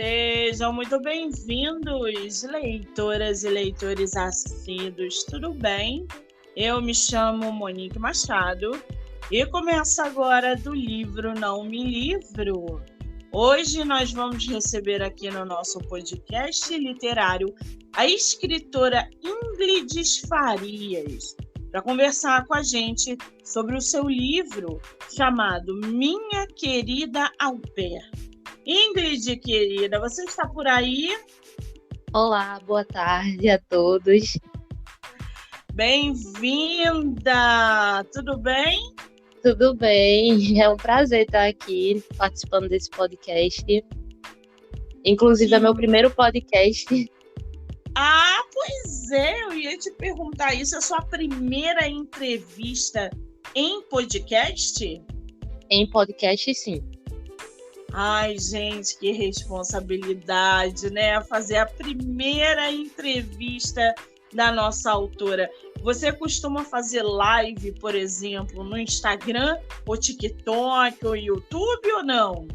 Sejam muito bem-vindos, leitoras e leitores assíduos, tudo bem? Eu me chamo Monique Machado e começo agora do livro Não Me Livro. Hoje nós vamos receber aqui no nosso podcast literário a escritora Ingrid Farias para conversar com a gente sobre o seu livro chamado Minha Querida Au Pair. Ingrid, querida, você está por aí? Olá, boa tarde a todos. Bem-vinda! Tudo bem? Tudo bem, é um prazer estar aqui participando desse podcast. Inclusive, é meu primeiro podcast. Ah, pois é, eu ia te perguntar isso. É a sua primeira entrevista em podcast? Em podcast, sim. Ai, gente, que responsabilidade, né? Fazer a primeira entrevista da nossa autora. Você costuma fazer live, por exemplo, no Instagram, ou TikTok, ou YouTube, ou não?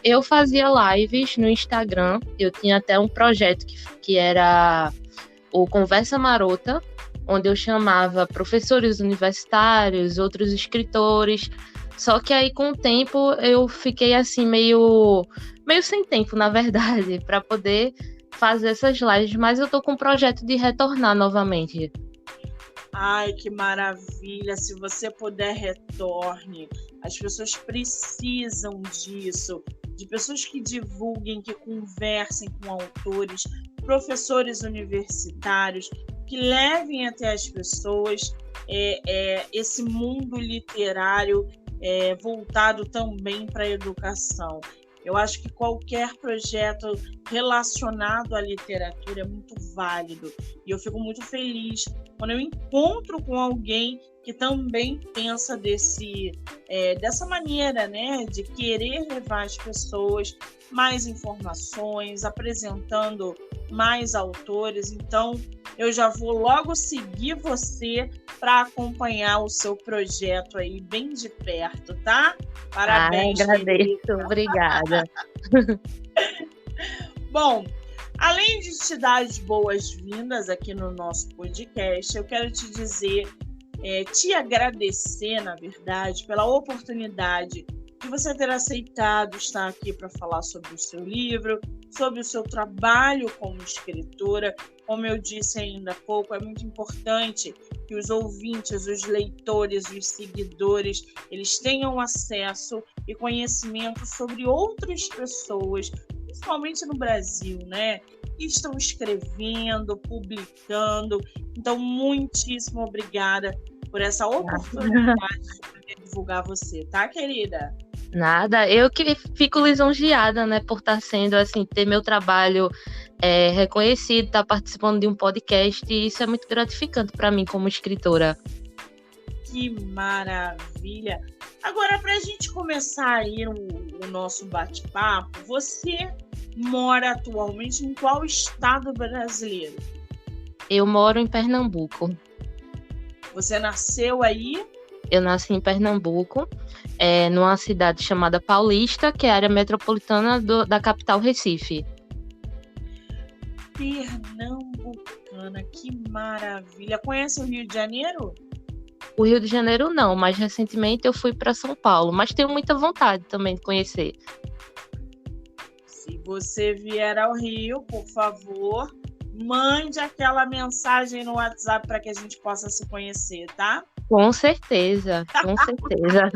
Eu fazia lives no Instagram. Eu tinha até um projeto que era o Conversa Marota, onde eu chamava professores universitários, outros escritores. Só que aí, com o tempo, eu fiquei assim, meio sem tempo, na verdade, para poder fazer essas lives. Mas eu tô com um projeto de retornar novamente. Ai, que maravilha! Se você puder, retorne. As pessoas precisam disso, de pessoas que divulguem, que conversem com autores, professores universitários, que levem até as pessoas esse mundo literário voltado também para a educação. Eu acho que qualquer projeto relacionado à literatura é muito válido. E eu fico muito feliz quando eu encontro com alguém que também pensa dessa maneira, né? De querer levar às pessoas mais informações, apresentando mais autores. Então, eu já vou logo seguir você para acompanhar o seu projeto aí bem de perto, tá? Parabéns. Agradeço, obrigada. Bom, além de te dar as boas-vindas aqui no nosso podcast, eu quero te dizer, te agradecer, na verdade, pela oportunidade de você ter aceitado estar aqui para falar sobre o seu livro, sobre o seu trabalho como escritora. Como eu disse ainda há pouco, é muito importante que os ouvintes, os leitores, os seguidores, eles tenham acesso e conhecimento sobre outras pessoas, principalmente no Brasil, né? Que estão escrevendo, publicando. Então, muitíssimo obrigada por essa oportunidade de poder divulgar você, tá, querida? Nada, eu que fico lisonjeada, né, por estar sendo, assim, ter meu trabalho reconhecido, estar participando de um podcast, e isso é muito gratificante para mim como escritora. Que maravilha! Agora, para a gente começar aí o nosso bate-papo, você mora atualmente em qual estado brasileiro? Eu moro em Pernambuco. Você nasceu aí? Eu nasci em Pernambuco, numa cidade chamada Paulista, que é a área metropolitana da capital Recife. Pernambucana, que maravilha! Conhece o Rio de Janeiro? O Rio de Janeiro não, mas recentemente eu fui para São Paulo, mas tenho muita vontade também de conhecer. Se você vier ao Rio, por favor, mande aquela mensagem no WhatsApp para que a gente possa se conhecer, tá? Com certeza, com certeza.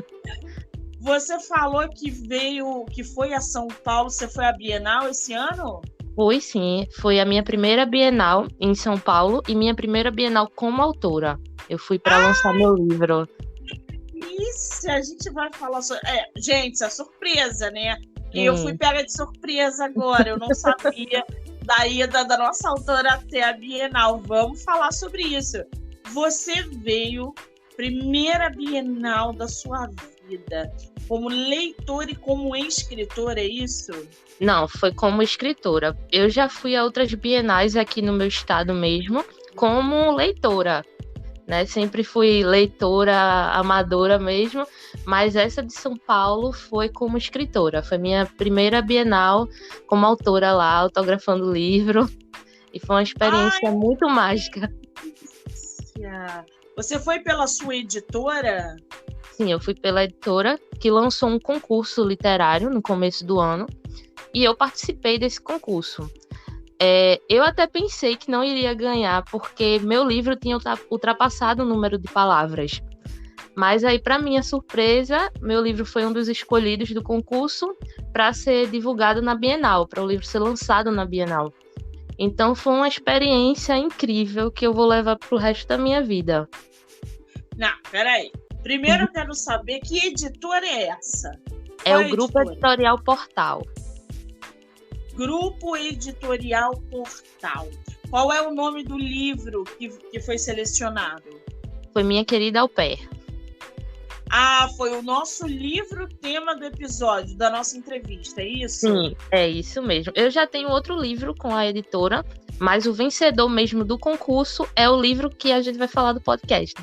Você falou que foi a São Paulo, você foi à Bienal esse ano? Foi sim, foi a minha primeira Bienal em São Paulo e minha primeira Bienal como autora. Eu fui para lançar meu livro. Isso, a gente vai falar sobre... gente, é surpresa, né? E eu fui pega de surpresa agora, eu não sabia da ida da nossa autora até a Bienal. Vamos falar sobre isso. Você veio, primeira Bienal da sua vida, como leitora e como escritora, é isso? Não, foi como escritora. Eu já fui a outras bienais aqui no meu estado mesmo, como leitora, né? Sempre fui leitora amadora mesmo, mas essa de São Paulo foi como escritora. Foi minha primeira Bienal como autora lá, autografando livro. E foi uma experiência muito mágica. Você foi pela sua editora? Sim, eu fui pela editora que lançou um concurso literário no começo do ano e eu participei desse concurso. Eu até pensei que não iria ganhar porque meu livro tinha ultrapassado o número de palavras. Mas aí, para minha surpresa, meu livro foi um dos escolhidos do concurso para ser divulgado na Bienal, para o livro ser lançado na Bienal. Então foi uma experiência incrível que eu vou levar para o resto da minha vida. Não, peraí. Primeiro eu quero saber que editora é essa? É o Grupo Editorial Portal. Grupo Editorial Portal. Qual é o nome do livro que foi selecionado? Foi Minha Querida Au Pair. Foi o nosso livro tema do episódio, da nossa entrevista, é isso? Sim, é isso mesmo. Eu já tenho outro livro com a editora, mas o vencedor mesmo do concurso é o livro que a gente vai falar do podcast.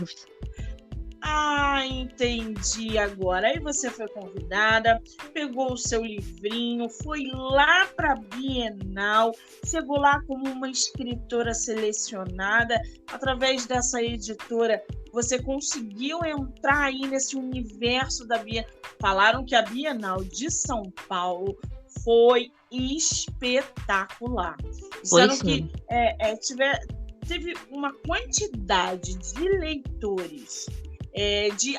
Entendi agora. Aí você foi convidada, pegou o seu livrinho, foi lá para a Bienal, chegou lá como uma escritora selecionada. Através dessa editora, você conseguiu entrar aí nesse universo da Bienal. Falaram que a Bienal de São Paulo foi espetacular. Disseram que teve uma quantidade de leitores, de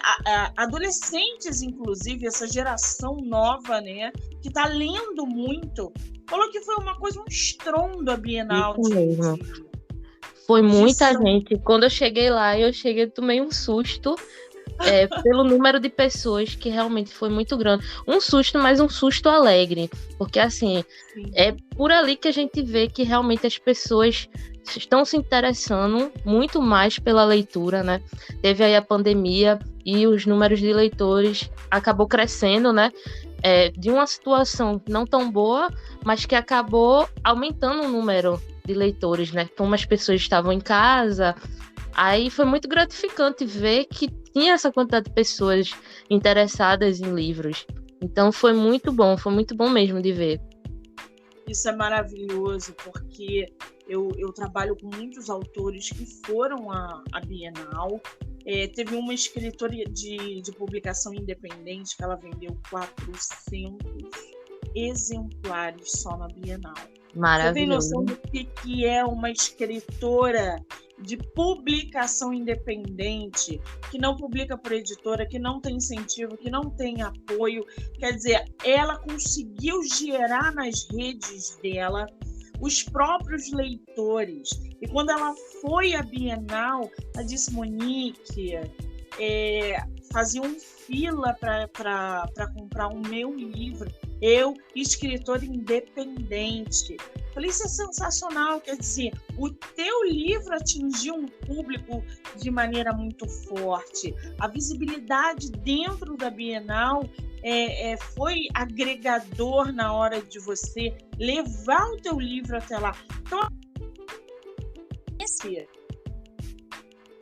adolescentes, inclusive, essa geração nova, né, que está lendo muito. Falou que foi uma coisa, um estrondo a Bienal. Foi muita gente. Quando eu cheguei lá, tomei um susto pelo número de pessoas, que realmente foi muito grande. Um susto, mas um susto alegre. Porque, assim, é por ali que a gente vê que realmente as pessoas estão se interessando muito mais pela leitura, né? Teve aí a pandemia e os números de leitores acabou crescendo, né? De uma situação não tão boa, mas que acabou aumentando o número de leitores, né? Como as pessoas estavam em casa, aí foi muito gratificante ver que tinha essa quantidade de pessoas interessadas em livros. Então foi muito bom mesmo de ver. Isso é maravilhoso, porque eu trabalho com muitos autores que foram à Bienal. Teve uma escritora de publicação independente que ela vendeu 400 exemplares só na Bienal. Maravilhoso. Você tem noção do que é uma escritora de publicação independente, que não publica por editora, que não tem incentivo, que não tem apoio? Quer dizer, ela conseguiu gerar nas redes dela os próprios leitores. E quando ela foi à Bienal, ela disse: Monique, faziam fila para comprar o meu livro. Eu, escritora independente. Falei, isso é sensacional. Quer dizer, o teu livro atingiu um público de maneira muito forte. A visibilidade dentro da Bienal foi agregador na hora de você levar o teu livro até lá. Então,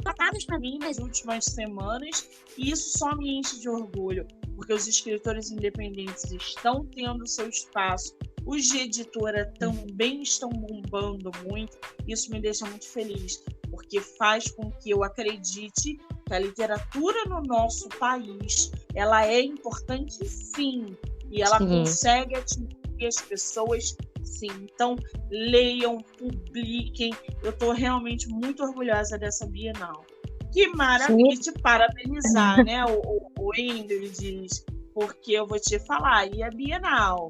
tratados para mim nas últimas semanas, e isso só me enche de orgulho, porque os escritores independentes estão tendo seu espaço, os de editora também estão bombando muito. Isso me deixa muito feliz, porque faz com que eu acredite que a literatura no nosso país, ela é importante, sim, e ela consegue atingir as pessoas, sim. Então, leiam, publiquem. Eu estou realmente muito orgulhosa dessa Bienal. Que maravilha, te parabenizar, né, o Ingrid, porque eu vou te falar, e a Bienal,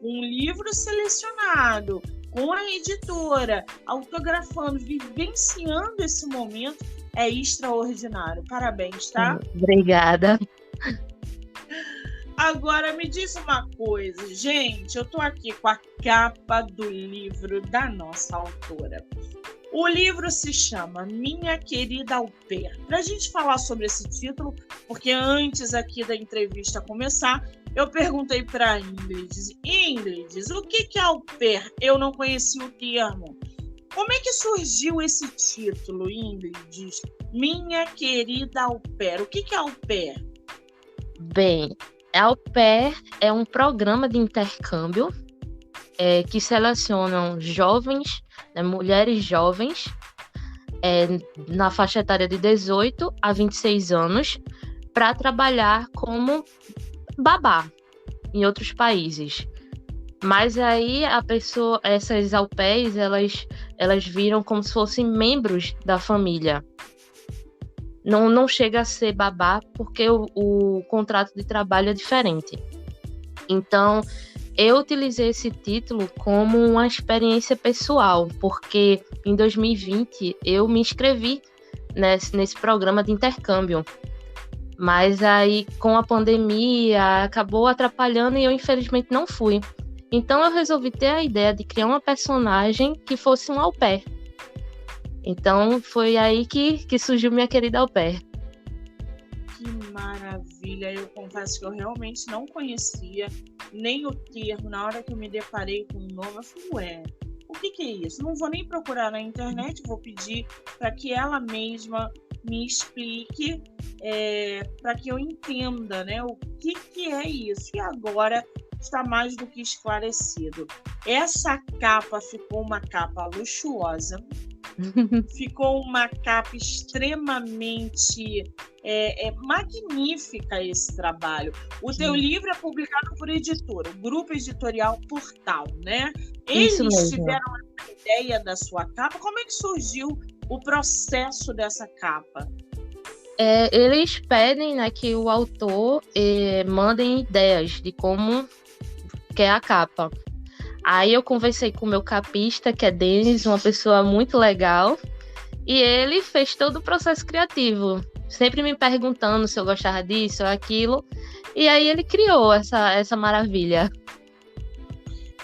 um livro selecionado, com a editora, autografando, vivenciando esse momento, é extraordinário. Parabéns, tá? Obrigada. Agora, me diz uma coisa, gente, eu tô aqui com a capa do livro da nossa autora. O livro se chama Minha Querida Au Pair. Para a gente falar sobre esse título, porque antes aqui da entrevista começar, eu perguntei para a Ingrid, o que é au pair? Eu não conhecia o termo. Como é que surgiu esse título, Ingrid? Minha Querida Au Pair. O que é au pair? Bem, Au Pair é um programa de intercâmbio que selecionam jovens, né, mulheres jovens, na faixa etária de 18 a 26 anos, para trabalhar como babá em outros países. Mas aí essas au pairs, elas viram como se fossem membros da família. Não chega a ser babá, porque o contrato de trabalho é diferente. Então, eu utilizei esse título como uma experiência pessoal, porque em 2020 eu me inscrevi nesse programa de intercâmbio. Mas aí, com a pandemia, acabou atrapalhando e eu, infelizmente, não fui. Então, eu resolvi ter a ideia de criar uma personagem que fosse um au pair. Então, foi aí que surgiu Minha Querida Au Pair. Que maravilha! Eu confesso que eu realmente não conhecia nem o termo. Na hora que eu me deparei com o nome, eu falei, ué, o que é isso? Não vou nem procurar na internet, vou pedir para que ela mesma me explique, para que eu entenda, né, o que é isso. E agora está mais do que esclarecido. Essa capa ficou uma capa luxuosa, ficou uma capa extremamente magnífica esse trabalho. O teu livro é publicado por editora, o Grupo Editorial Portal, né? Eles tiveram a ideia da sua capa. Como é que surgiu o processo dessa capa? Eles pedem, né, que o autor mandem ideias de como quer a capa. Aí eu conversei com o meu capista, que é Denis, uma pessoa muito legal, e ele fez todo o processo criativo, sempre me perguntando se eu gostava disso ou aquilo, e aí ele criou essa maravilha.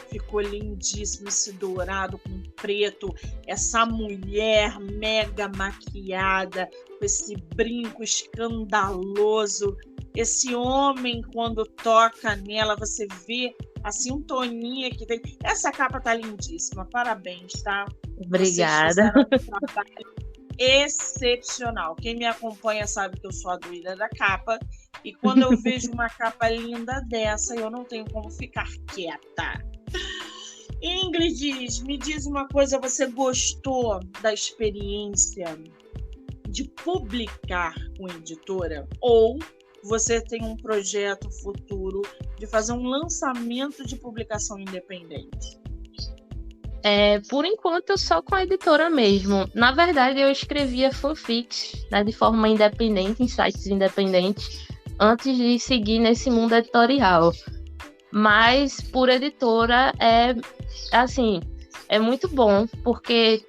Ficou lindíssimo esse dourado com preto, essa mulher mega maquiada, com esse brinco escandaloso, esse homem, quando toca nela, você vê assim um toninho que tem. Essa capa tá lindíssima, parabéns, tá? Obrigada. Vocês fizeram um trabalho excepcional. Quem me acompanha sabe que eu sou a doida da capa, e quando eu vejo uma capa linda dessa, eu não tenho como ficar quieta. Ingrid, me diz uma coisa, você gostou da experiência de publicar com editora? Ou você tem um projeto futuro de fazer um lançamento de publicação independente? Por enquanto, só com a editora mesmo. Na verdade, eu escrevia fanfics, né, de forma independente, em sites independentes, antes de seguir nesse mundo editorial. Mas, por editora, é muito bom, porque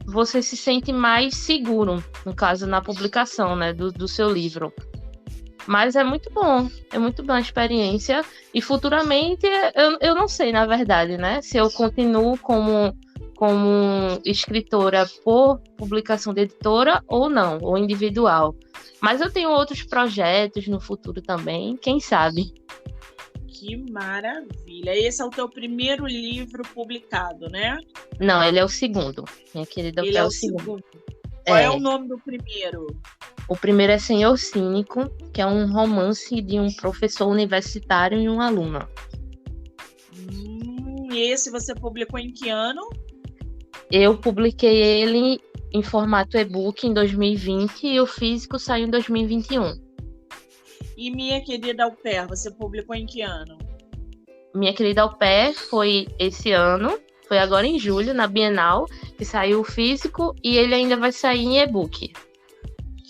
você se sente mais seguro, no caso, na publicação, né, do seu livro. Mas é muito bom a experiência. E futuramente, eu não sei, na verdade, né? Se eu continuo como escritora por publicação de editora ou não, ou individual. Mas eu tenho outros projetos no futuro também, quem sabe? Que maravilha! Esse é o teu primeiro livro publicado, né? Não, ele é o segundo. Minha querida, ele é o segundo. Qual é o nome do primeiro? O primeiro é Senhor Cínico, que é um romance de um professor universitário e uma aluna. Esse você publicou em que ano? Eu publiquei ele em formato e-book em 2020 e o físico saiu em 2021. E Minha Querida Au Pair, você publicou em que ano? Minha Querida Au Pair foi esse ano, foi agora em julho, na Bienal, que saiu o físico e ele ainda vai sair em e-book.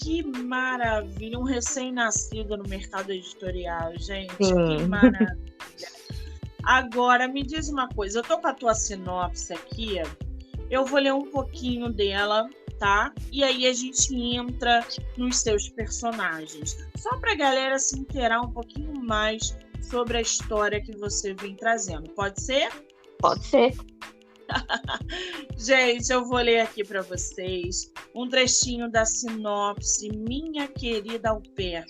Que maravilha, um recém-nascido no mercado editorial, gente. Sim. Que maravilha. Agora, me diz uma coisa, eu tô com a tua sinopse aqui, eu vou ler um pouquinho dela, tá? E aí a gente entra nos seus personagens. Só pra galera se inteirar um pouquinho mais sobre a história que você vem trazendo. Pode ser? Pode ser. Gente, eu vou ler aqui para vocês um trechinho da sinopse Minha Querida Au Pair,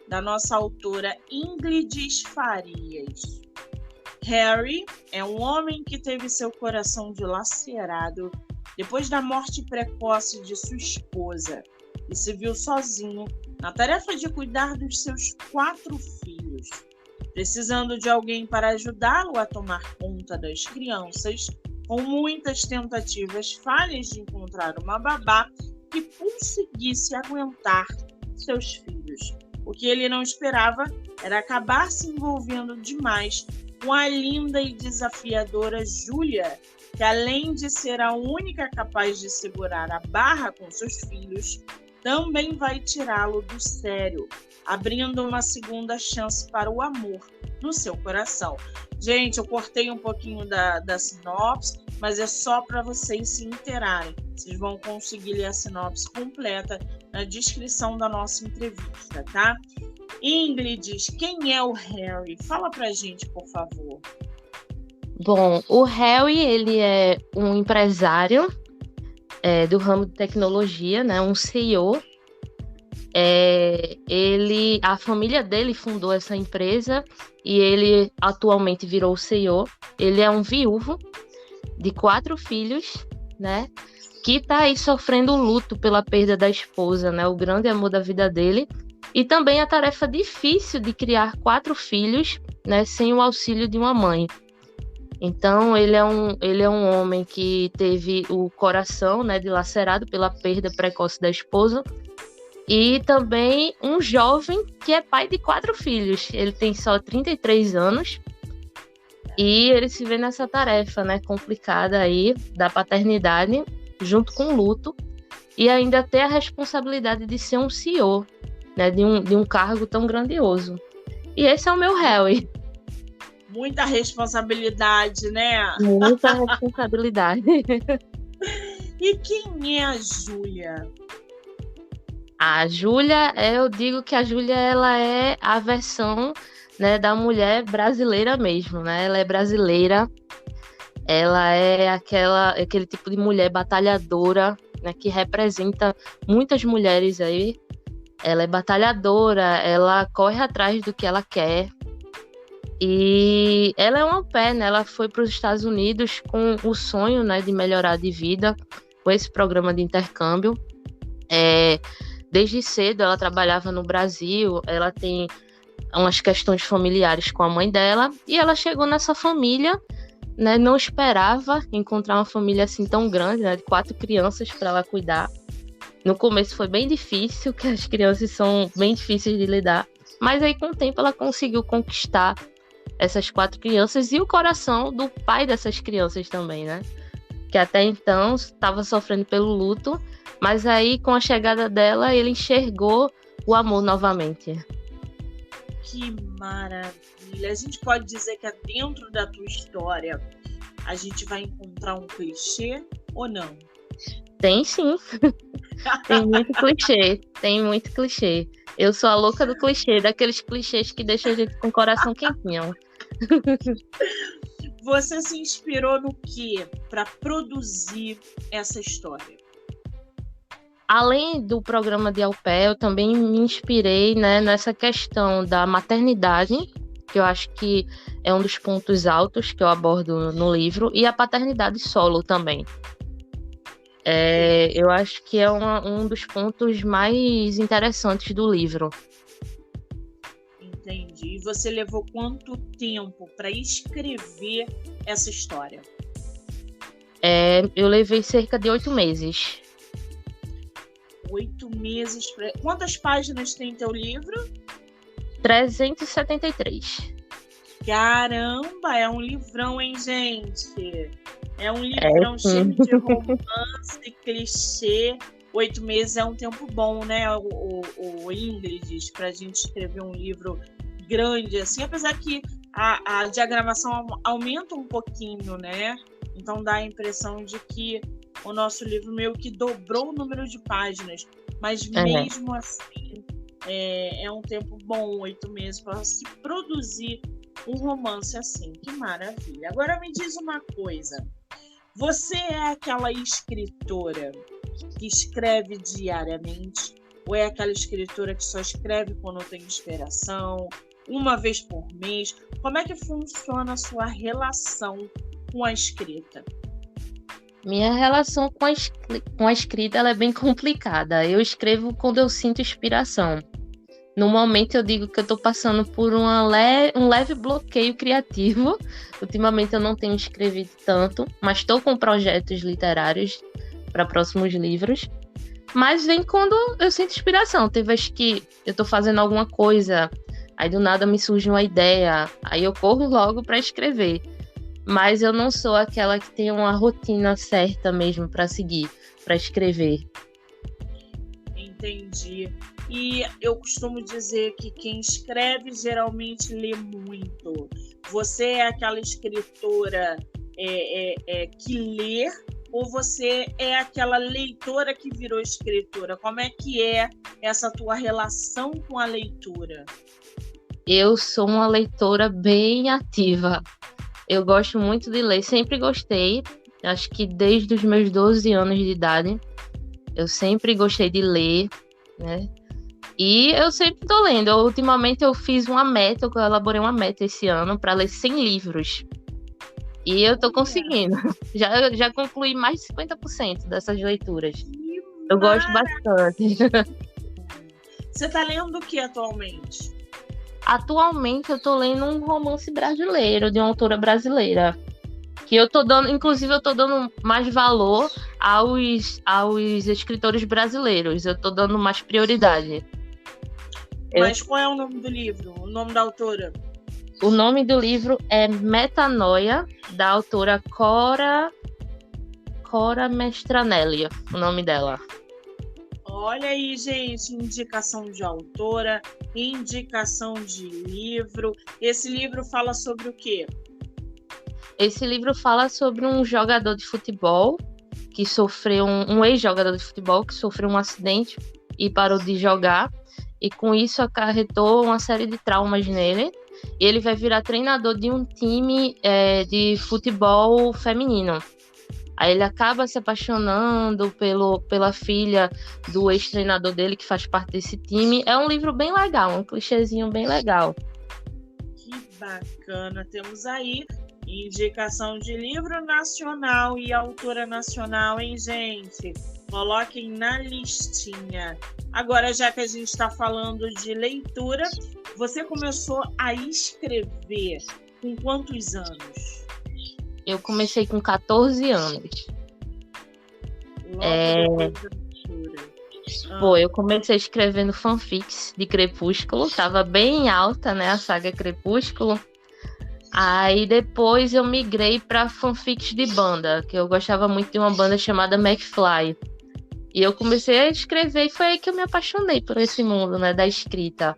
da nossa autora Ingrid Farias. Harry é um homem que teve seu coração dilacerado depois da morte precoce de sua esposa, e se viu sozinho na tarefa de cuidar dos seus 4 filhos, precisando de alguém para ajudá-lo a tomar conta das crianças, com muitas tentativas falhas de encontrar uma babá que conseguisse aguentar seus filhos. O que ele não esperava era acabar se envolvendo demais com a linda e desafiadora Júlia, que além de ser a única capaz de segurar a barra com seus filhos, também vai tirá-lo do sério, abrindo uma segunda chance para o amor no seu coração. Gente, eu cortei um pouquinho da sinopse, mas é só para vocês se inteirarem. Vocês vão conseguir ler a sinopse completa na descrição da nossa entrevista, tá? Ingrid, quem é o Harry? Fala pra gente, por favor. Bom, o Harry, ele é um empresário do ramo de tecnologia, né? Um CEO. A família dele fundou essa empresa e ele atualmente virou o CEO. Ele é um viúvo de 4 filhos, né? Que está aí sofrendo luto pela perda da esposa, né? O grande amor da vida dele. E também a tarefa difícil de criar 4 filhos, né? Sem o auxílio de uma mãe. Então, ele é um homem que teve o coração, né, dilacerado pela perda precoce da esposa. E também um jovem que é pai de 4 filhos. Ele tem só 33 anos. E ele se vê nessa tarefa, né, complicada aí da paternidade, junto com o luto. E ainda ter a responsabilidade de ser um CEO, né, de um cargo tão grandioso. E esse é o meu Harry. Muita responsabilidade, né? Muita responsabilidade. E quem é a Júlia? A Júlia, eu digo que a Júlia, ela é a versão, né, da mulher brasileira mesmo, né? Ela é brasileira, ela é aquele tipo de mulher batalhadora, né, que representa muitas mulheres aí. Ela é batalhadora, ela corre atrás do que ela quer. E ela é uma au pair, né? Ela foi para os Estados Unidos com o sonho, né, de melhorar de vida com esse programa de intercâmbio. Desde cedo ela trabalhava no Brasil, ela tem umas questões familiares com a mãe dela e ela chegou nessa família, né? Não esperava encontrar uma família assim tão grande, né, de 4 crianças para ela cuidar. No começo foi bem difícil, que as crianças são bem difíceis de lidar, mas aí com o tempo ela conseguiu conquistar essas 4 crianças e o coração do pai dessas crianças também, né? Que até então estava sofrendo pelo luto, mas aí com a chegada dela ele enxergou o amor novamente. Que maravilha! A gente pode dizer que dentro da tua história a gente vai encontrar um clichê ou não? Tem sim. Tem muito clichê. Eu sou a louca do clichê, daqueles clichês que deixam a gente com o coração quentinho. Você se inspirou no que para produzir essa história? Além do programa de au pair, eu também me inspirei, né, nessa questão da maternidade, que eu acho que é um dos pontos altos que eu abordo no livro, e a paternidade solo também. Eu acho que é um dos pontos mais interessantes do livro. Entendi. E você levou quanto tempo para escrever essa história? Eu levei cerca de 8 meses. 8 meses. Quantas páginas tem teu livro? 373. Caramba, é um livrão, hein, gente? É um livrão cheio de romance, clichê. 8 meses é um tempo bom, né, o Ingrid, para a gente escrever um livro grande, assim, apesar que a diagramação aumenta um pouquinho, né? Então dá a impressão de que o nosso livro meio que dobrou o número de páginas, mas mesmo assim é um tempo bom, 8 meses, para se produzir um romance assim. Que maravilha! Agora me diz uma coisa, você é aquela escritora que escreve diariamente ou é aquela escritora que só escreve quando tem inspiração, uma vez por mês? Como é que funciona a sua relação com a escrita? Minha relação com a escrita ela é bem complicada. Eu escrevo quando eu sinto inspiração. No momento eu digo que eu estou passando por um leve bloqueio criativo. Ultimamente eu não tenho escrevido tanto, mas estou com projetos literários para próximos livros. Mas vem quando eu sinto inspiração. Tem vezes que eu estou fazendo alguma coisa, aí do nada me surge uma ideia, aí eu corro logo para escrever. Mas eu não sou aquela que tem uma rotina certa mesmo para seguir, para escrever. Entendi. E eu costumo dizer que quem escreve geralmente lê muito. Você é aquela escritora que lê, ou você é aquela leitora que virou escritora? Como é que é essa tua relação com a leitura? Eu sou uma leitora bem ativa. Eu gosto muito de ler, sempre gostei. Acho que desde os meus 12 anos de idade, eu sempre gostei de ler, né? E eu sempre tô lendo. Ultimamente eu fiz uma meta, eu elaborei uma meta esse ano para ler 100 livros. E eu tô conseguindo. Já concluí mais de 50% dessas leituras. Eu gosto bastante. Você tá lendo o que atualmente? Atualmente eu tô lendo um romance brasileiro, de uma autora brasileira. Que eu tô dando, inclusive eu tô dando mais valor aos escritores brasileiros. Eu tô dando mais prioridade. Mas qual é o nome do livro? O nome da autora? O nome do livro é Metanoia, da autora Cora Mestranelli, o nome dela. Olha aí, gente, indicação de autora, indicação de livro. Esse livro fala sobre o quê? Esse livro fala sobre um jogador de futebol que sofreu um ex-jogador de futebol que sofreu um acidente e parou de jogar, e com isso acarretou uma série de traumas nele. E ele vai virar treinador de um time de futebol feminino. Aí ele acaba se apaixonando pela filha do ex-treinador dele, que faz parte desse time. É um livro bem legal, um clichêzinho bem legal. Que bacana. Temos aí indicação de livro nacional e autora nacional, hein, gente? Coloquem na listinha. Agora, já que a gente está falando de leitura, você começou a escrever com quantos anos? Eu comecei com 14 anos. Logo depois da leitura. Eu comecei escrevendo fanfics de Crepúsculo. Tava bem alta, né, a saga Crepúsculo. Aí depois eu migrei para fanfics de banda, que eu gostava muito de uma banda chamada McFly. E eu comecei a escrever e foi aí que eu me apaixonei por esse mundo, né, da escrita.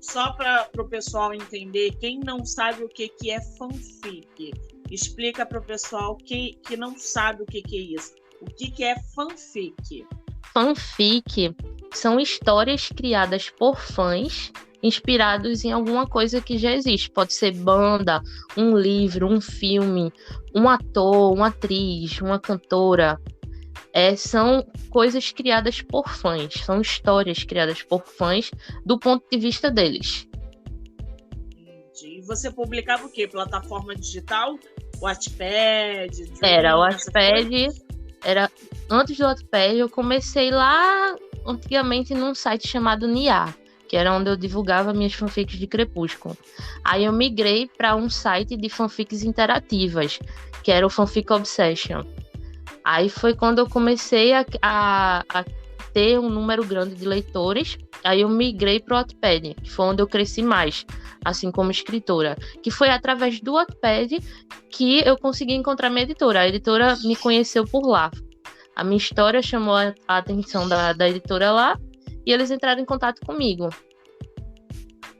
Só para o pessoal entender, quem não sabe o que é fanfic, explica para o pessoal que não sabe o que é isso. O que é fanfic? Fanfic são histórias criadas por fãs, inspirados em alguma coisa que já existe. Pode ser banda, um livro, um filme, um ator, uma atriz, uma cantora. São coisas criadas por fãs, são histórias criadas por fãs do ponto de vista deles. E você publicava o quê? Plataforma digital? Wattpad? Era o Wattpad. Antes do Wattpad, eu comecei lá antigamente num site chamado Nia, que era onde eu divulgava minhas fanfics de Crepúsculo. Aí eu migrei para um site de fanfics interativas, que era o Fanfic Obsession. Aí foi quando eu comecei a ter um número grande de leitores. Aí eu migrei para o Wattpad, que foi onde eu cresci mais, assim como escritora. Que foi através do Wattpad que eu consegui encontrar minha editora. A editora me conheceu por lá. A minha história chamou a atenção da editora lá e eles entraram em contato comigo.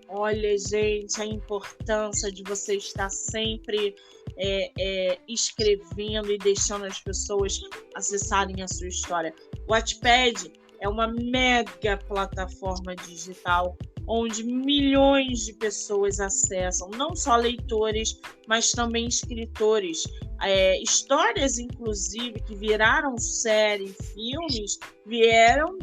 Olha, gente, a importância de você estar sempre escrevendo e deixando as pessoas acessarem a sua história. O Wattpad é uma mega plataforma digital onde milhões de pessoas acessam, não só leitores, mas também escritores. Histórias, inclusive, que viraram série, filmes, vieram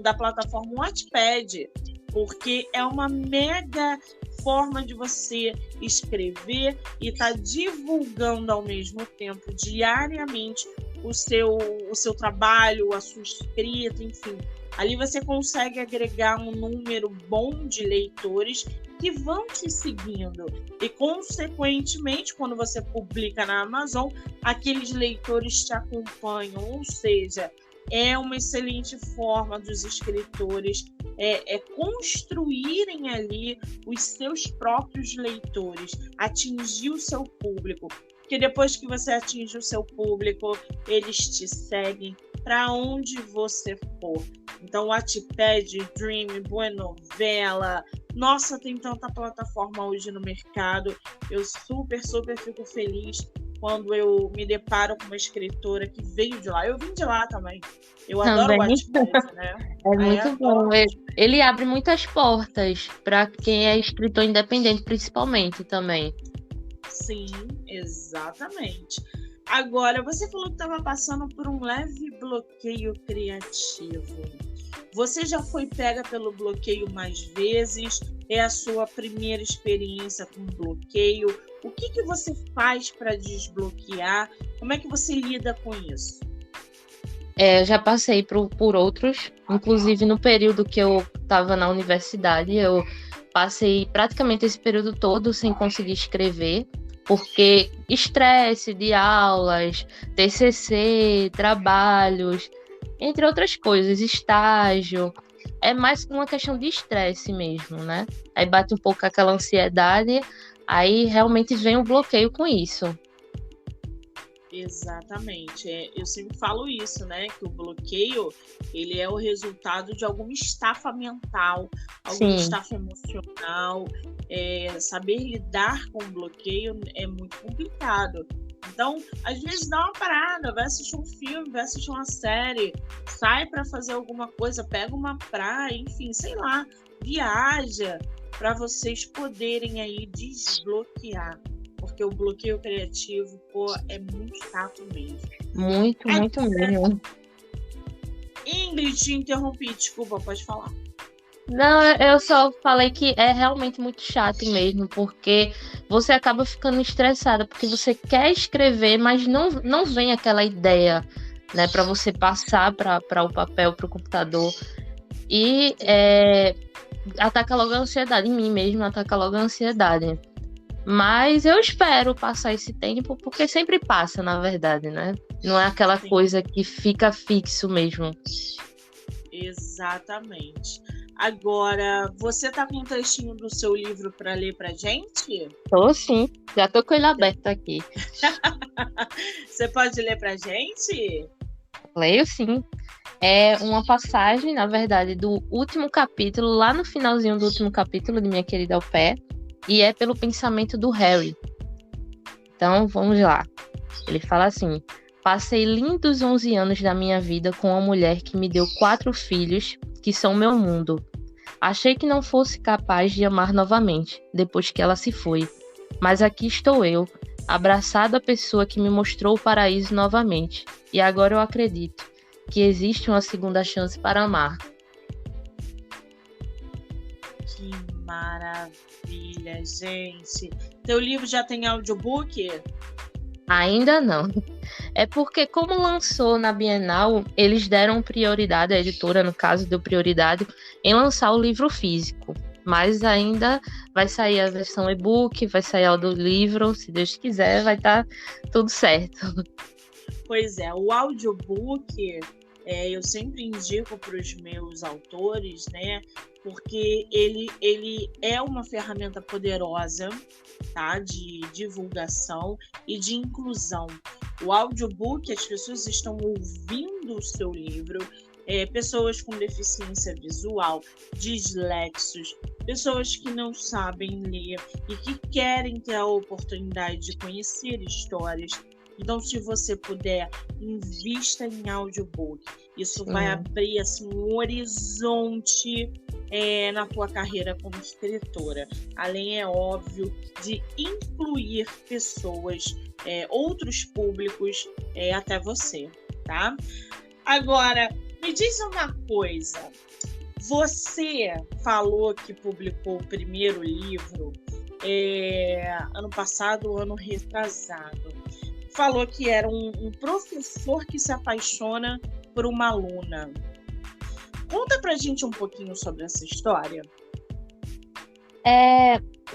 da plataforma Wattpad, porque é uma mega forma de você escrever e estar divulgando ao mesmo tempo, diariamente, o seu trabalho, a sua escrita, enfim. Ali você consegue agregar um número bom de leitores que vão te seguindo. E, consequentemente, quando você publica na Amazon, aqueles leitores te acompanham. Ou seja, é uma excelente forma dos escritores construírem ali os seus próprios leitores, atingir o seu público. Porque depois que você atinge o seu público, eles te seguem para onde você for. Então, Wattpad, Dream, Buenovela, nossa, tem tanta plataforma hoje no mercado. Eu super fico feliz quando eu me deparo com uma escritora que veio de lá. Eu vim de lá também. Eu adoro o Wattpad, né? É muito bom. Ele abre muitas portas para quem é escritor independente, principalmente também. Sim, exatamente. Agora, você falou que estava passando por um leve bloqueio criativo. Você já foi pega pelo bloqueio mais vezes? É a sua primeira experiência com bloqueio? O que você faz para desbloquear? Como é que você lida com isso? Eu já passei por outros, inclusive no período que eu estava na universidade, eu passei praticamente esse período todo sem conseguir escrever, porque estresse de aulas, TCC, trabalhos, entre outras coisas, estágio, é mais uma questão de estresse mesmo, né? Aí bate um pouco aquela ansiedade, aí realmente vem o bloqueio com isso. Exatamente. Eu sempre falo isso, né? Que o bloqueio, ele é o resultado de alguma estafa mental, alguma estafa emocional. Saber lidar com o bloqueio é muito complicado. Então, às vezes dá uma parada, vai assistir um filme, vai assistir uma série, sai para fazer alguma coisa, pega uma praia, enfim, sei lá, viaja para vocês poderem aí desbloquear. Porque o bloqueio criativo, é muito chato mesmo. Muito mesmo. Ingrid, te interrompi, desculpa, pode falar. Não, eu só falei que é realmente muito chato mesmo, porque você acaba ficando estressada, porque você quer escrever, mas não vem aquela ideia, né, para você passar para o papel, para o computador. E ataca logo a ansiedade, em mim mesmo ataca logo a ansiedade. Mas eu espero passar esse tempo, porque sempre passa, na verdade, né? Não é aquela coisa que fica fixo mesmo. Exatamente. Agora, você tá com um trechinho do seu livro para ler pra gente? Tô sim, já tô com ele aberto aqui. Você pode ler pra gente? Leio sim. É uma passagem, na verdade, do último capítulo, lá no finalzinho do último capítulo de Minha Querida Au Pair, e é pelo pensamento do Harry. Então, vamos lá. Ele fala assim: passei lindos 11 anos da minha vida com uma mulher que me deu 4 filhos, que são meu mundo. Achei que não fosse capaz de amar novamente, depois que ela se foi. Mas aqui estou eu, abraçado à pessoa que me mostrou o paraíso novamente. E agora eu acredito que existe uma segunda chance para amar. Que maravilha, gente. Teu livro já tem audiobook? Ainda não. É porque, como lançou na Bienal, eles deram prioridade, a editora, no caso, deu prioridade em lançar o livro físico. Mas ainda vai sair a versão e-book, vai sair audiolivro, se Deus quiser, vai estar tudo certo. Pois é, o audiobook eu sempre indico para os meus autores, né? Porque ele é uma ferramenta poderosa, tá? De divulgação e de inclusão. O audiobook, as pessoas estão ouvindo o seu livro, pessoas com deficiência visual, dislexos, pessoas que não sabem ler e que querem ter a oportunidade de conhecer histórias. Então, se você puder, invista em audiobook. Isso vai abrir assim, um horizonte na tua carreira como escritora. Além, é óbvio, de incluir pessoas, outros públicos até você, tá? Agora, me diz uma coisa. Você falou que publicou o primeiro livro ano passado ou ano retrasado. Falou que era um professor que se apaixona por uma aluna. Conta pra gente um pouquinho sobre essa história.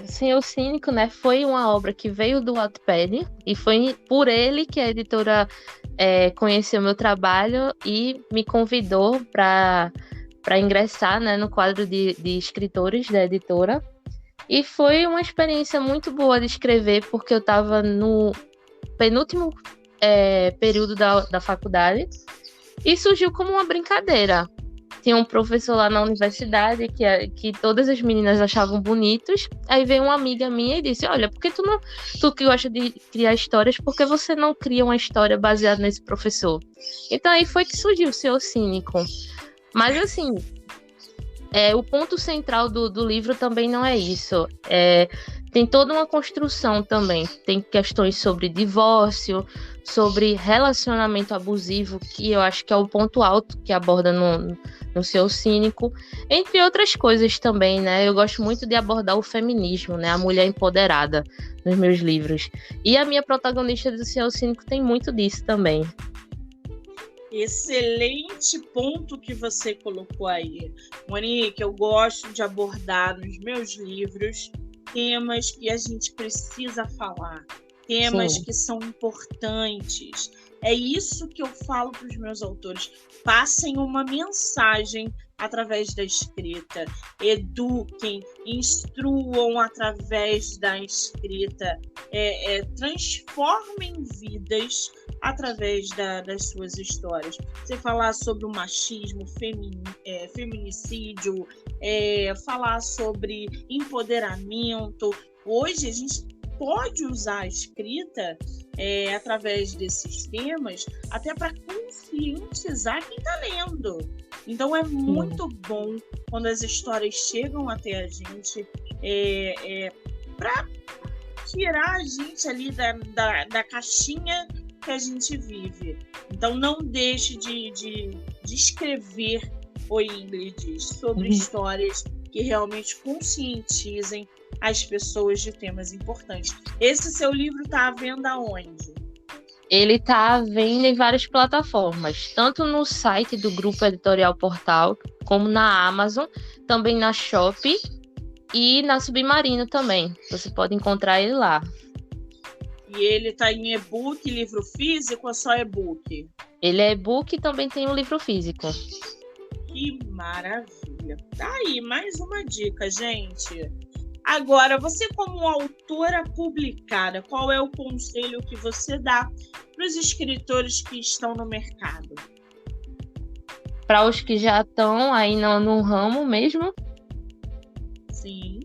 Senhor Cínico, né, foi uma obra que veio do Wattpad e foi por ele que a editora conheceu meu trabalho e me convidou para ingressar, né, no quadro de escritores da editora. E foi uma experiência muito boa de escrever, porque eu estava no penúltimo período da faculdade e surgiu como uma brincadeira. Tinha um professor lá na universidade que todas as meninas achavam bonitos. Aí veio uma amiga minha e disse: olha, por que tu que gosta de criar histórias, por que você não cria uma história baseada nesse professor? Então aí foi que surgiu o Senhor Cínico. Mas assim, o ponto central do livro também não é isso. Tem toda uma construção também. Tem questões sobre divórcio, sobre relacionamento abusivo, que eu acho que é o ponto alto que aborda no Senhor Cínico, entre outras coisas também, né? Eu gosto muito de abordar o feminismo, né? A mulher empoderada nos meus livros. E a minha protagonista do Senhor Cínico tem muito disso também. Excelente ponto que você colocou aí. Monique, eu gosto de abordar nos meus livros temas que a gente precisa falar, temas Sim. que são importantes. É isso que eu falo para os meus autores. Passem uma mensagem através da escrita, eduquem, instruam através da escrita, transformem vidas através das suas histórias. Você falar sobre o machismo, feminicídio, falar sobre empoderamento. Hoje a gente pode usar a escrita através desses temas até para conscientizar quem está lendo. Então é muito bom quando as histórias chegam até a gente para tirar a gente ali da caixinha que a gente vive. Então não deixe de escrever, Ingrid, sobre histórias que realmente conscientizem as pessoas de temas importantes. Esse seu livro está à venda onde? Ele está à venda em várias plataformas, tanto no site do Grupo Editorial Portal, como na Amazon, também na Shopee e na Submarino também. Você pode encontrar ele lá. E ele está em e-book, livro físico ou só e-book? Ele é e-book e também tem um livro físico. Que maravilha! Tá aí, mais uma dica, gente. Agora, você como autora publicada, qual é o conselho que você dá para os escritores que estão no mercado? Para os que já estão aí no ramo mesmo? Sim.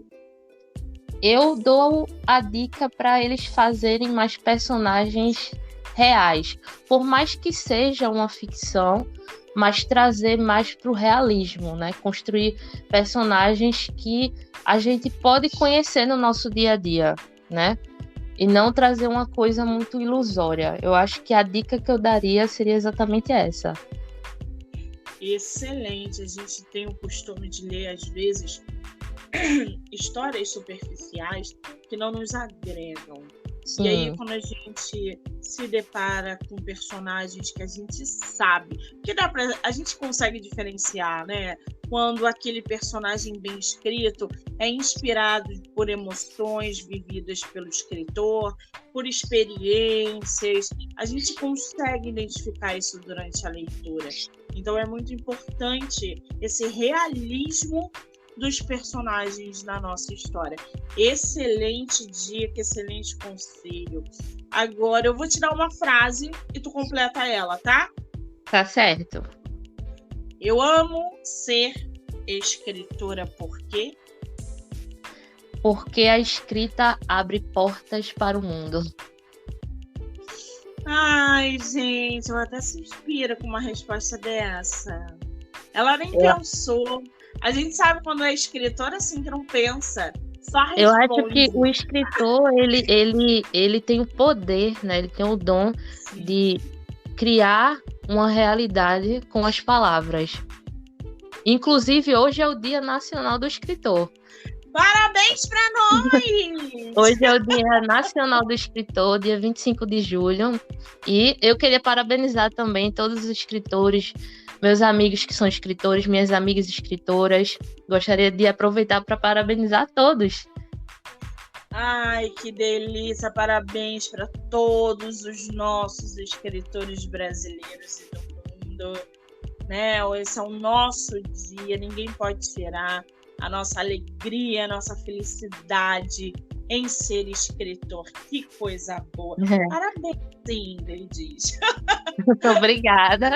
Eu dou a dica para eles fazerem mais personagens reais. Por mais que seja uma ficção, mas trazer mais para o realismo, né? Construir personagens que a gente pode conhecer no nosso dia a dia, né? E não trazer uma coisa muito ilusória. Eu acho que a dica que eu daria seria exatamente essa. Excelente. A gente tem o costume de ler, às vezes, histórias superficiais que não nos agregam. Sim. E aí, quando a gente se depara com personagens que a gente sabe, que a gente consegue diferenciar, né? Quando aquele personagem bem escrito é inspirado por emoções vividas pelo escritor, por experiências, a gente consegue identificar isso durante a leitura. Então, é muito importante esse realismo dos personagens na nossa história. Excelente dica, excelente conselho. Agora eu vou te dar uma frase e tu completa ela, tá? Tá certo. Eu amo ser escritora porque a escrita abre portas para o mundo. Ai, gente, eu até se inspira com uma resposta dessa. Ela nem pensou. A gente sabe quando é escritor assim que não pensa, só responde. Eu acho que o escritor, ele tem o poder, né? Ele tem o dom de criar uma realidade com as palavras. Inclusive, hoje é o Dia Nacional do Escritor. Parabéns para nós! Hoje é o Dia Nacional do Escritor, dia 25 de julho. E eu queria parabenizar também todos os escritores, meus amigos que são escritores, minhas amigas escritoras. Gostaria de aproveitar para parabenizar todos. Ai, que delícia! Parabéns para todos os nossos escritores brasileiros e do mundo. Né? Esse é o nosso dia, ninguém pode tirar a nossa alegria, a nossa felicidade em ser escritor. Que coisa boa. Parabéns, Ingrid. Muito obrigada.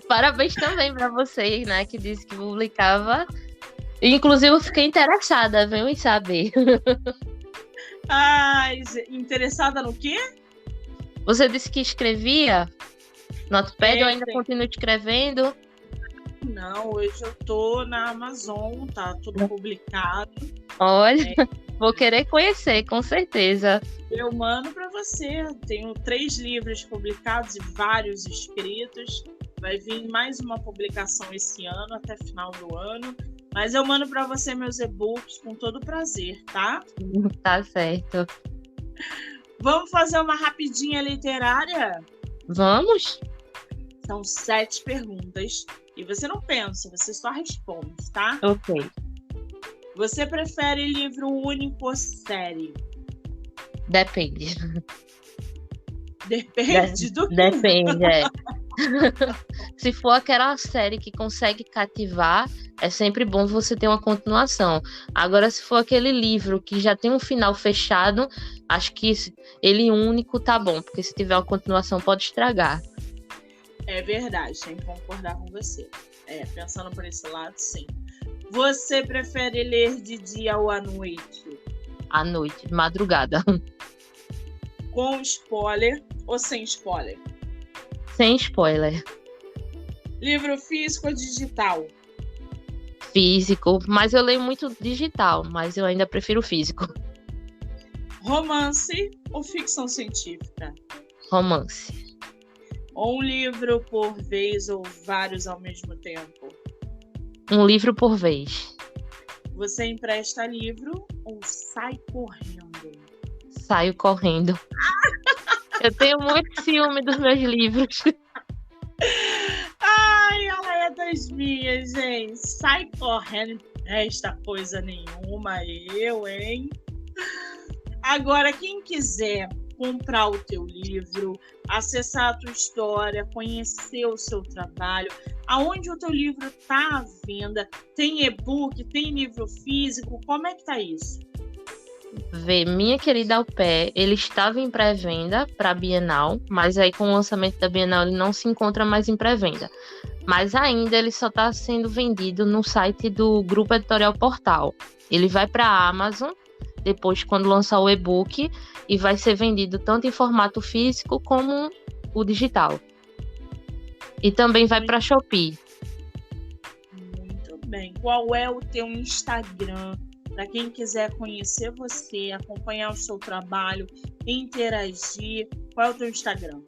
Parabéns também para você, né, que disse que publicava. Inclusive, eu fiquei interessada, venham saber. Ai, interessada no quê? Você disse que escrevia? Notepad, eu ainda continuo escrevendo? Não, hoje eu tô na Amazon, tá tudo publicado. Olha, vou querer conhecer, com certeza. Eu mando para você. Tenho 3 livros publicados e vários escritos. Vai vir mais uma publicação esse ano, até final do ano. Mas eu mando para você meus e-books com todo prazer, tá? Tá certo. Vamos fazer uma rapidinha literária? Vamos? São 7 perguntas. E você não pensa, você só responde, tá? Ok. Você prefere livro único ou série? Depende. Depende do que? Depende, é. Se for aquela série que consegue cativar, é sempre bom você ter uma continuação. Agora, se for aquele livro que já tem um final fechado, acho que ele único tá bom, porque se tiver uma continuação pode estragar. É verdade, tenho que concordar com você. Pensando por esse lado, sim. Você prefere ler de dia ou à noite? À noite, madrugada. Com spoiler ou sem spoiler? Sem spoiler. Livro físico ou digital? Físico, mas eu leio muito digital, mas eu ainda prefiro físico. Romance ou ficção científica? Romance. Ou um livro por vez ou vários ao mesmo tempo? Um livro por vez. Você empresta livro ou sai correndo? Saio correndo. Eu tenho muito ciúme dos meus livros. Ai, ela é das minhas, gente. Sai correndo, não presta coisa nenhuma, hein? Agora, quem quiser comprar o teu livro, acessar a tua história, conhecer o seu trabalho, aonde o teu livro está à venda, tem e-book, tem livro físico, como é que tá isso? Minha Querida Au Pair, ele estava em pré-venda para a Bienal, mas aí com o lançamento da Bienal ele não se encontra mais em pré-venda. Mas ainda ele só está sendo vendido no site do Grupo Editorial Portal. Ele vai para a Amazon, depois quando lançar o e-book, e vai ser vendido tanto em formato físico como o digital. E também vai para a Shopee. Muito bem. Qual é o teu Instagram? Para quem quiser conhecer você, acompanhar o seu trabalho, interagir, qual é o teu Instagram?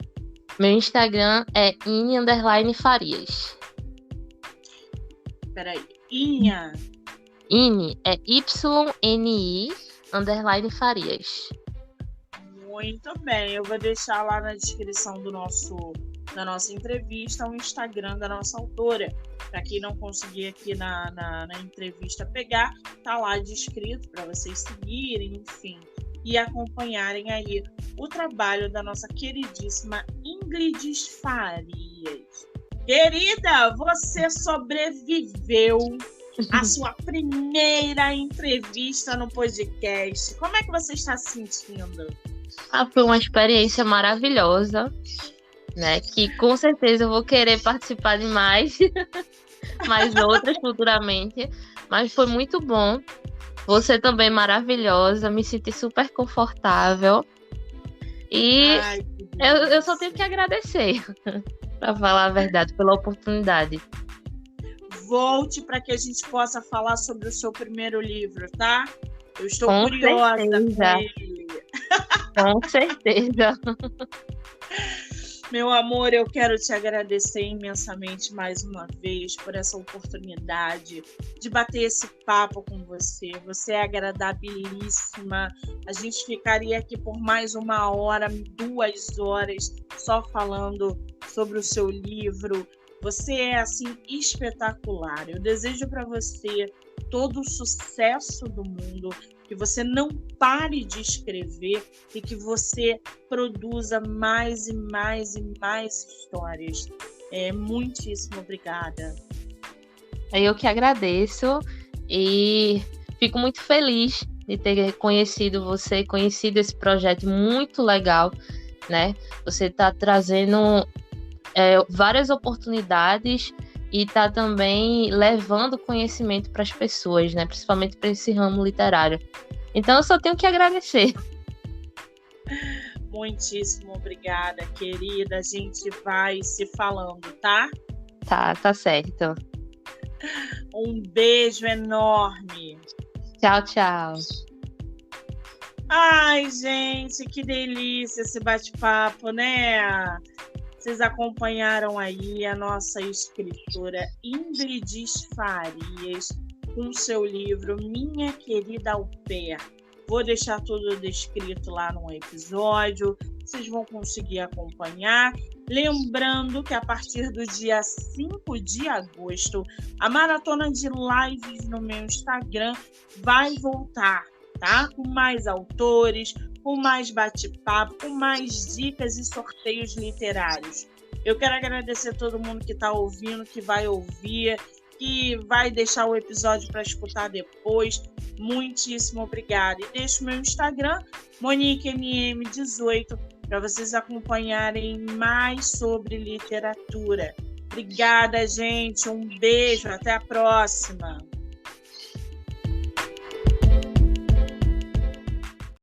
Meu Instagram é Ine_Farias. Peraí, Inha? Ine é YNI_Farias. Muito bem, eu vou deixar lá na descrição da nossa entrevista o Instagram da nossa autora. Para quem não conseguir aqui na entrevista pegar, tá lá descrito para vocês seguirem, enfim, e acompanharem aí o trabalho da nossa queridíssima Ingrid Farias. Querida, você sobreviveu à sua primeira entrevista no podcast. Como é que você está se sentindo? Foi uma experiência maravilhosa, né? Que com certeza eu vou querer participar de mais outras futuramente. Mas foi muito bom. Você também maravilhosa, me senti super confortável. E eu só tenho que agradecer, para falar a verdade, pela oportunidade. Volte para que a gente possa falar sobre o seu primeiro livro, tá? Eu estou Com curiosa certeza. com ele. Com certeza. Meu amor, eu quero te agradecer imensamente mais uma vez por essa oportunidade de bater esse papo com você. Você é agradabilíssima. A gente ficaria aqui por mais 1 hora, 2 horas, só falando sobre o seu livro. Você é, assim, espetacular. Eu desejo para você todo o sucesso do mundo, que você não pare de escrever e que você produza mais e mais e mais histórias. Muitíssimo obrigada. Eu que agradeço e fico muito feliz de ter conhecido você, conhecido esse projeto muito legal, né? Você está trazendo várias oportunidades e está também levando conhecimento para as pessoas, né? Principalmente para esse ramo literário. Então, eu só tenho que agradecer. Muitíssimo obrigada, querida. A gente vai se falando, tá? Tá certo. Um beijo enorme. Tchau, tchau. Ai, gente, que delícia esse bate-papo, né? Vocês acompanharam aí a nossa escritora Ingrid Farias com seu livro Minha Querida Au Pair. Vou deixar tudo descrito lá no episódio, vocês vão conseguir acompanhar. Lembrando que a partir do dia 5 de agosto, a maratona de lives no meu Instagram vai voltar, tá? Com mais autores, com mais bate-papo, com mais dicas e sorteios literários. Eu quero agradecer a todo mundo que está ouvindo, que vai ouvir, que vai deixar o episódio para escutar depois. Muitíssimo obrigada. E deixo meu Instagram, MoniqueMM18, para vocês acompanharem mais sobre literatura. Obrigada, gente. Um beijo. Até a próxima.